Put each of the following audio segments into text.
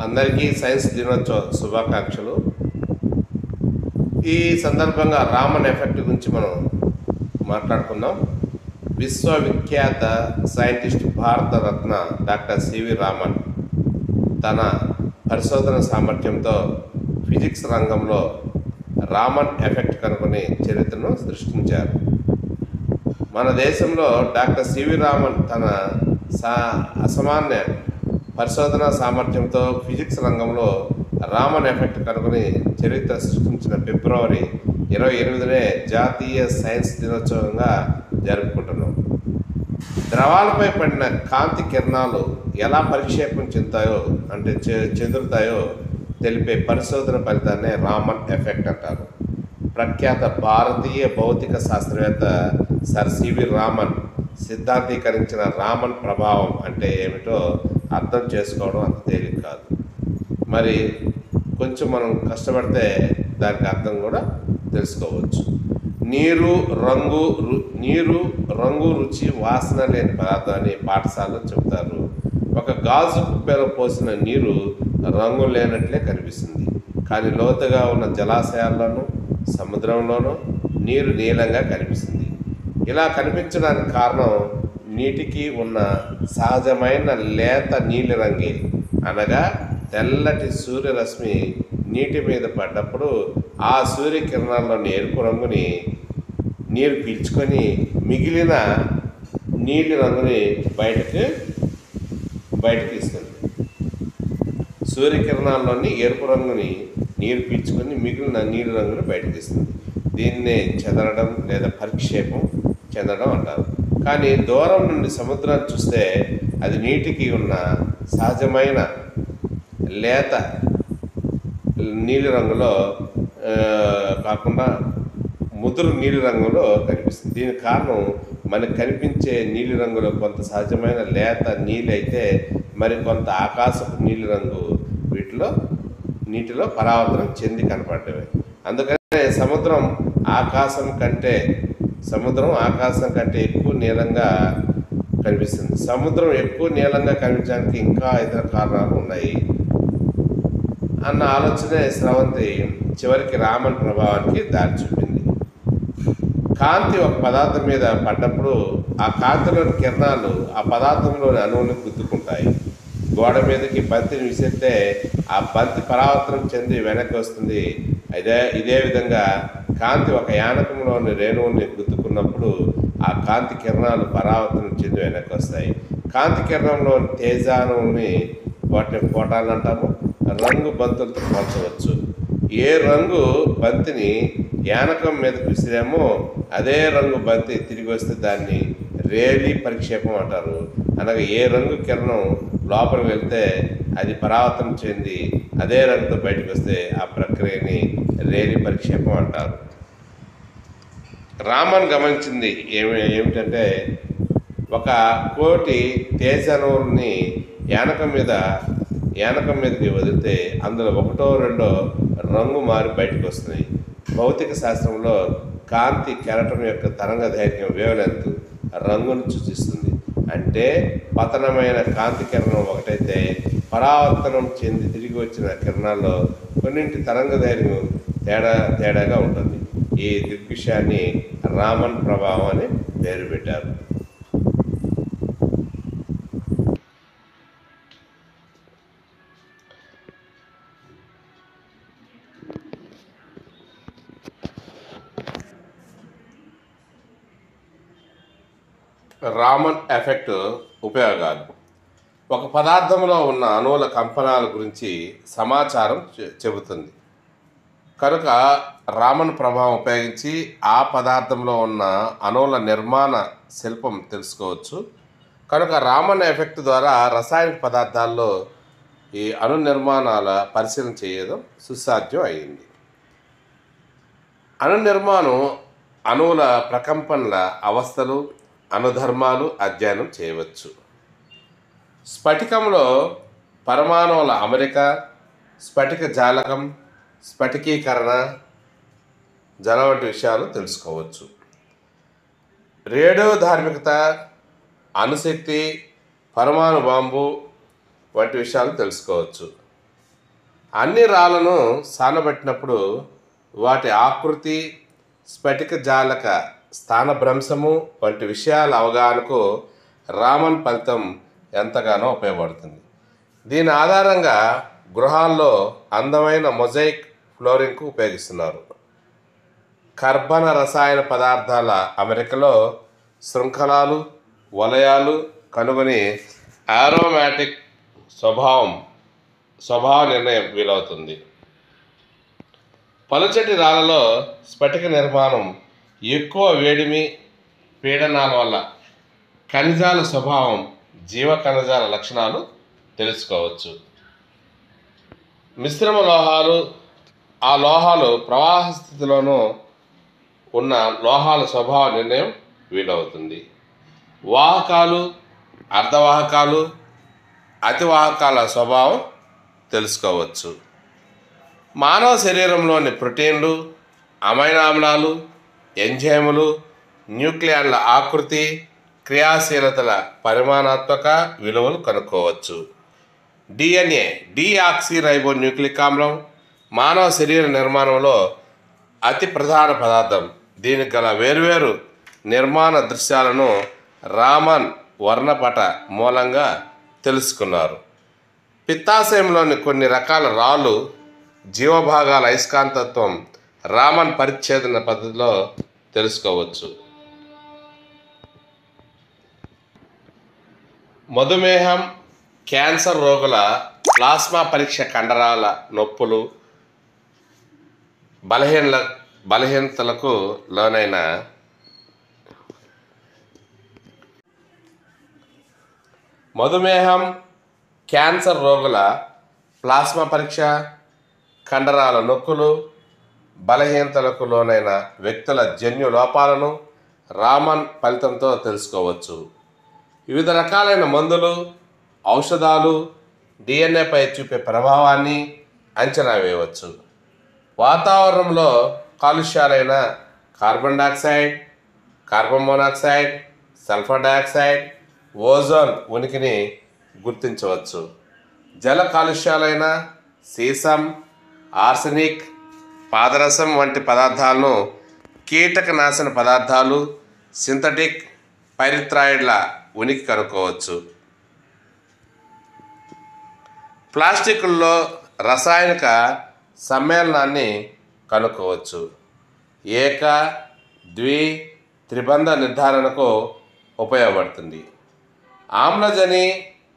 అందరికీ సైన్స్ దినోత్సవ శుభాకాంక్షలు. ఈ సందర్భంగా రామన్ ఎఫెక్ట్ గురించి మనం మాట్లాడుకుందాం. విశ్వవిఖ్యాత సైంటిస్ట్ భారతరత్న డాక్టర్ సివి రామన్ తన పరిశోధన సామర్థ్యంతో ఫిజిక్స్ రంగంలో రామన్ ఎఫెక్ట్ కనుగొని చరిత్రను సృష్టించారు. మన దేశంలో డాక్టర్ సివి రామన్ తన అసామాన్య పరిశోధన సామర్థ్యంతో ఫిజిక్స్ రంగంలో రామన్ ఎఫెక్ట్ కనుగొని చరిత్ర సృష్టించిన ఫిబ్రవరి 28నే జాతీయ సైన్స్ దినోత్సవంగా జరుపుకుంటున్నాం. ద్రవాలపై పడిన కాంతి కిరణాలు ఎలా పరిక్షేపం చెందుతాయో తెలిపే పరిశోధన ఫలితాన్నే రామన్ ఎఫెక్ట్ అంటారు. ప్రఖ్యాత భారతీయ భౌతిక శాస్త్రవేత్త సర్ సివి రామన్ సిద్ధాంతీకరించిన రామన్ ప్రభావం అంటే ఏమిటో అర్థం చేసుకోవడం అంత తేలిక కాదు. మరి కొంచెం మనం కష్టపడితే దానికి అర్థం కూడా తెలుసుకోవచ్చు. నీరు రంగు రుచి వాసన లేని పదార్థాన్ని పాఠశాలలో చెబుతారు. ఒక గాజు కుప్పలో పోసిన నీరు రంగు లేనట్లే కనిపిస్తుంది, కానీ లోతుగా ఉన్న జలాశయాల్లోనూ సముద్రంలోనూ నీరు నీలంగా కనిపిస్తుంది. ఇలా కనిపించడానికి కారణం నీటికి ఉన్న సహజమైన లేత నీలిరంగే, అనగా తెల్లటి సూర్యరశ్మి నీటి మీద పడ్డప్పుడు ఆ సూర్యకిరణాల్లోని ఎరుపు రంగుని నీరు పీల్చుకొని మిగిలిన నీలి రంగుని బయటకు ఇస్తుంది. సూర్యకిరణాల్లోని ఎరుపు రంగుని నీరు పీల్చుకొని మిగిలిన నీలి రంగుని బయటకు ఇస్తుంది. దీన్నే చెదరడం లేదా పరిక్షేపం చెందడం అంటారు. కానీ దూరం నుండి సముద్రాన్ని చూస్తే అది నీటికి ఉన్న సహజమైన లేత నీలి రంగులో కాకుండా ముదురు నీలి రంగులో కనిపిస్తుంది. దీనికి కారణం మనకు కనిపించే నీలి రంగులో కొంత సహజమైన లేత నీలి అయితే మరి కొంత ఆకాశపు నీలి రంగు నీటిలో పరావర్తనం చెంది కనపడమే. అందుకనే సముద్రం ఆకాశం కంటే ఎక్కువ నీలంగా కనిపిస్తుంది. సముద్రం ఎక్కువ నీలంగా కనిపించడానికి ఇంకా ఇతర కారణాలు ఉన్నాయి అన్న ఆలోచనే స్రవంతి చివరికి రామన్ ప్రభావానికి దారి చూపింది. కాంతి ఒక పదార్థం మీద పడ్డప్పుడు ఆ కాంతిలోని కిరణాలు ఆ పదార్థంలోని అణువులు గుద్దుకుంటాయి. గోడ మీదకి బంతిని విసిరితే ఆ బంతి పరావర్తనం చెంది వెనక్కి వస్తుంది. ఇదే విధంగా కాంతి ఒక యానకంలోని రేణువుని గుద్దుకున్నప్పుడు ఆ కాంతి కిరణాలు పరావర్తనం చెంది వెనక్కి వస్తాయి. కాంతి కిరణంలోని తేజాణువుని వాటిని ఫోటాన్లు అంటాము. రంగు బంతులతో పోల్చవచ్చు. ఏ రంగు బంతిని యానకం మీదకి విసిరామో అదే రంగు బంతి తిరిగి వస్తే దాన్ని రేలీ పరిక్షేపం అంటారు. అనగా ఏ రంగు కిరణం లోపలికి వెళ్తే అది పరావర్తనం చెంది అదే రంగుతో బయటకు వస్తే ఆ ప్రక్రియని రేలీ పరిక్షేపం అంటారు. రామన్ గమనించింది ఏమిటంటే ఒక కోటి తేజాణువుల్ని యానకం మీదకి వదిలితే అందులో ఒకటో రెండో రంగు మారి బయటకు వస్తున్నాయి. భౌతిక శాస్త్రంలో కాంతి కెరటం యొక్క తరంగ దైర్ఘ్యం వేవ్లెంత్ రంగును సూచిస్తుంది. అంటే పతనమైన కాంతి కిరణం ఒకటైతే పరావర్తనం చెంది తిరిగి వచ్చిన కిరణాల్లో కొన్నింటి తరంగ దైర్ఘ్యం తేడాగా ఉంటుంది. ఈ దృగ్విషయాన్ని రామన్ ప్రభావం అని పేరు పెట్టారు. రామన్ ఎఫెక్ట్ ఉపయోగాలు: ఒక పదార్థంలో ఉన్న అణువుల కంపనాల గురించి సమాచారం చెబుతుంది కనుక రామన్ ప్రభావం ఉపయోగించి ఆ పదార్థంలో ఉన్న అణువుల నిర్మాణ శిల్పం తెలుసుకోవచ్చు. కనుక రామన్ ఎఫెక్ట్ ద్వారా రసాయనిక పదార్థాల్లో ఈ అణు నిర్మాణాల పరిశీలన చేయడం సుసాధ్యం అయింది. అణు నిర్మాణం అణువుల ప్రకంపనల అవస్థలు అణుధర్మాలు అధ్యయనం చేయవచ్చు. స్ఫటికంలో పరమాణువుల అమరిక, స్ఫటిక జాలకం, స్ఫటికీకరణ జల వంటి విషయాలు తెలుసుకోవచ్చు. రేడియో ధార్మికత, అణుశక్తి, పరమాణు బాంబు వంటి విషయాలు తెలుసుకోవచ్చు. అన్ని రాళ్లను సానబెట్టినప్పుడు వాటి ఆకృతి, స్ఫటిక జాలక స్థానభ్రంశము వంటి విషయాల అవగాహనకు రామన్ ఫలితం ఎంతగానో ఉపయోగపడుతుంది. దీని ఆధారంగా గృహాల్లో అందమైన మొజాయిక్ ఫ్లోరింగ్కు ఉపయోగిస్తున్నారు. కర్బన రసాయన పదార్థాల అమరికలో శృంఖలాలు, వలయాలు కనుగొని ఆరోమాటిక్ స్వభావ నిర్ణయం వీలవుతుంది. పలుచటి రాళ్లలో స్ఫటిక నిర్మాణం ఎక్కువ వేడిమి, పీడనాల వల్ల ఖనిజాల స్వభావం, జీవ ఖనిజాల లక్షణాలు తెలుసుకోవచ్చు. మిశ్రమ లోహాలు, ఆ లోహాలు ప్రవాహ స్థితిలోనూ ఉన్న లోహాల స్వభావ నిర్ణయం వీలవుతుంది. వాహకాలు, అర్ధవాహకాలు, అతివాహకాల స్వభావం తెలుసుకోవచ్చు. మానవ శరీరంలోని ప్రోటీన్లు, అమైనో ఆమ్లాలు, ఎంజైములు, న్యూక్లియాన్ల ఆకృతి, క్రియాశీలతల పరిమాణాత్మక విలువలు కనుక్కోవచ్చు. DNA డీఆక్సీరైబోన్యూక్లిక్ ఆమ్లం మానవ శరీర నిర్మాణంలో అతి ప్రధాన పదార్థం. దీనికి గల వేర్వేరు నిర్మాణ దృశ్యాలను రామన్ వర్ణపట మూలంగా తెలుసుకున్నారు. పిత్తాశయంలోని కొన్ని రకాల రాళ్ళు, జీవభాగాల అయస్కాంతత్వం రామన్ పరిచ్ఛేదన పద్ధతిలో తెలుసుకోవచ్చు. మధుమేహం, క్యాన్సర్ రోగుల ప్లాస్మా పరీక్ష కండరాల నొప్పులు, బలహీనతలకు లోనైన మధుమేహం, క్యాన్సర్ రోగుల ప్లాస్మా పరీక్ష, కండరాల నొక్కులు, బలహీనతలకు లోనైన వ్యక్తుల జన్యు లోపాలను రామన్ ఫలితంతో తెలుసుకోవచ్చు. వివిధ రకాలైన మందులు, ఔషధాలు DNAపై చూపే ప్రభావాన్ని అంచనా వేయవచ్చు. వాతావరణంలో కాలుష్యాలైన carbon dioxide, carbon monoxide, sulphur dioxide, ozone ఉనికిని గుర్తించవచ్చు. జల కాలుష్యాలైన సీసం, ఆర్సెనిక్, పాదరసం వంటి పదార్థాలను, కీటకనాశన పదార్థాలు, సింథటిక్ పైరిథ్రాయిడ్ల ఉనికి కనుక్కోవచ్చు. ప్లాస్టిక్ల్లో రసాయనిక సమ్మేళనాన్ని కనుక్కోవచ్చు. ఏక, ద్వి, త్రిబంధ నిర్ధారణకు ఉపయోగపడుతుంది. ఆమ్లజని,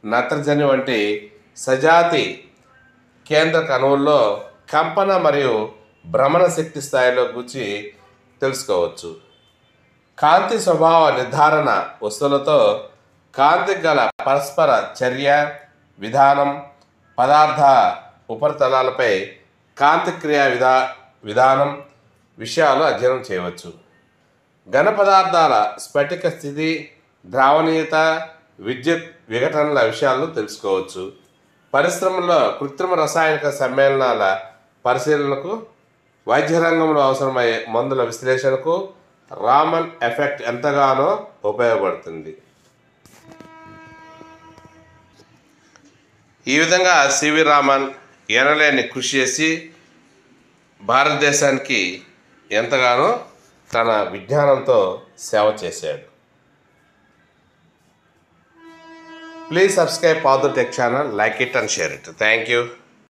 నత్రజని వంటి సజాతి కేంద్రక అణువుల్లో కంపన మరియు భ్రమణ శక్తి స్థాయిలో గూర్చి తెలుసుకోవచ్చు. కాంతి స్వభావ నిర్ధారణ వస్తువులతో కాంతి గల పరస్పర చర్య విధానం, పదార్థ ఉపరితలాలపై కాంతి క్రియా విధానం విషయాలు అధ్యయనం చేయవచ్చు. ఘన పదార్థాల స్ఫటిక స్థితి, ద్రావణీయత, విద్యుత్ విఘటనల విషయాలను తెలుసుకోవచ్చు. పరిశ్రమల్లో కృత్రిమ రసాయనిక సమ్మేళనాల పరిశీలనకు, వైద్య రంగంలో అవసరమయ్యే మందుల విశ్లేషణకు రామన్ ఎఫెక్ట్ ఎంతగానో ఉపయోగపడుతుంది. ఈ విధంగా సివి రామన్ ఎనలేని కృషి చేసి భారతదేశానికి ఎంతగానో తన విజ్ఞానంతో సేవ చేశాడు. Please subscribe Padhu Tech channel, like it and share it. Thank you.